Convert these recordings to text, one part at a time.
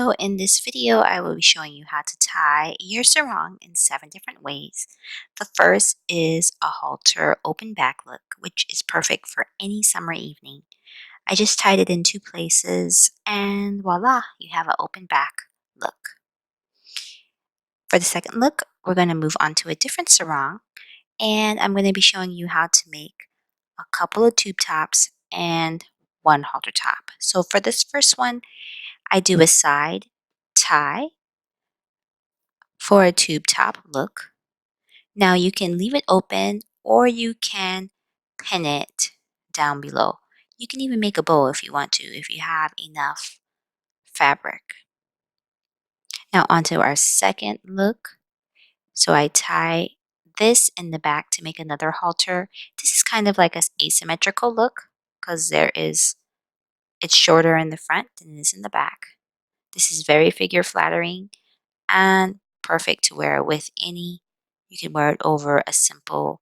So in this video, I will be showing you how to tie your sarong in 7 different ways. The first is a halter open back look, which is perfect for any summer evening. I just tied it in 2 places and voila, you have an open back look. For the second look, we're going to move on to a different sarong and I'm going to be showing you how to make a couple of tube tops and one halter top. So for this first one, I do a side tie for a tube top look. Now you can leave it open or you can pin it down below. You can even make a bow if you want to, if you have enough fabric. Now onto our second look. So I tie this in the back to make another halter. This is kind of like an asymmetrical look because it's shorter in the front than it is in the back. This is very figure flattering and perfect to wear with any. You can wear it over a simple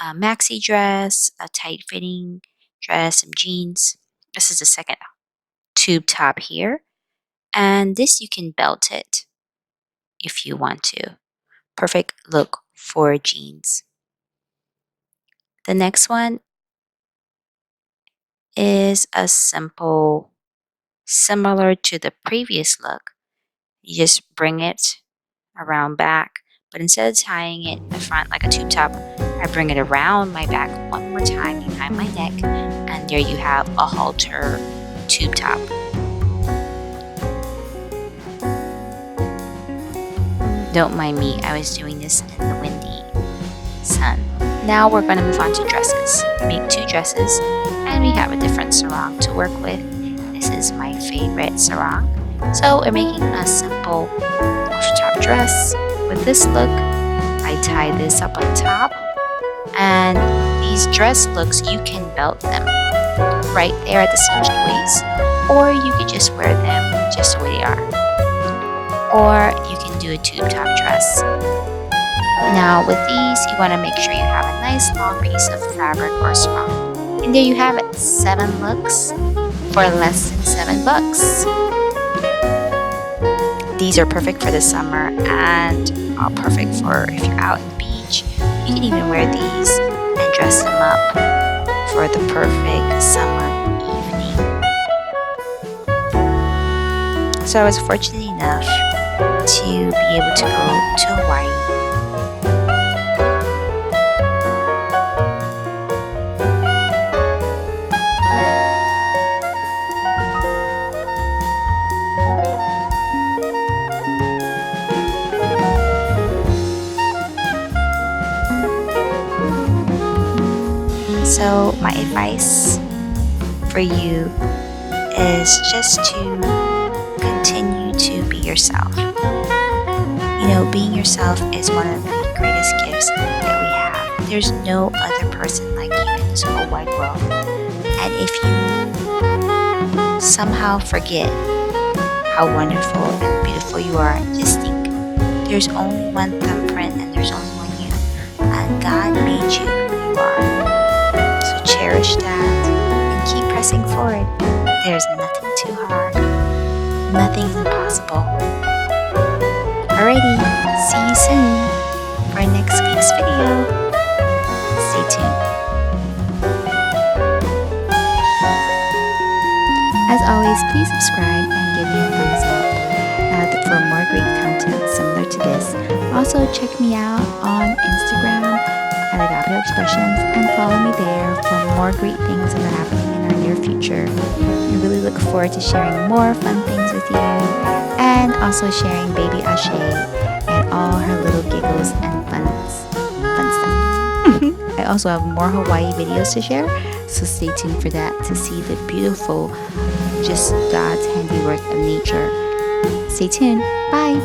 maxi dress, a tight fitting dress, some jeans. This is the second tube top here. And this you can belt it if you want to. Perfect look for jeans. The next one is a simple, similar to the previous look. You just bring it around back, but instead of tying it in the front like a tube top, I bring it around my back one more time behind my neck, and there you have a halter tube top. Don't mind me, I was doing this in the windy sun. Now we're going to move on to dresses. Make 2 dresses, and we have a different sarong to work with. This is my favorite sarong. So we're making a simple halter top dress. With this look, I tie this up on top, and these dress looks, you can belt them right there at the cinched waist, or you could just wear them just the way they are, or you can do a tube top dress. Now with these, you want to make sure you have a nice long piece of fabric or sarong. And there you have it, 7 looks for less than $7. These are perfect for the summer and are perfect for if you're out on the beach. You can even wear these and dress them up for the perfect summer evening. So I was fortunate enough to be able to go to Hawaii. So my advice for you is just to continue to be yourself. You know, being yourself is one of the greatest gifts that we have. There's no other person like you in this whole wide world. And if you somehow forget how wonderful and beautiful you are, just think there's only one thumbprint and there's only one you. And God made you who you are. Cherish that and keep pressing forward. There's nothing too hard. Nothing is impossible. Alrighty, see you soon for next week's video. Stay tuned. As always, please subscribe and give me a thumbs up for more great content similar to this. Also, check me out on Instagram at Expressions and follow me there for more great things that are happening in our near future. I really look forward to sharing more fun things with you and also sharing baby Ashe and all her little giggles and fun stuff. I also have more Hawaii videos to share, so stay tuned for that to see the beautiful, just God's handiwork of nature. Stay tuned. Bye!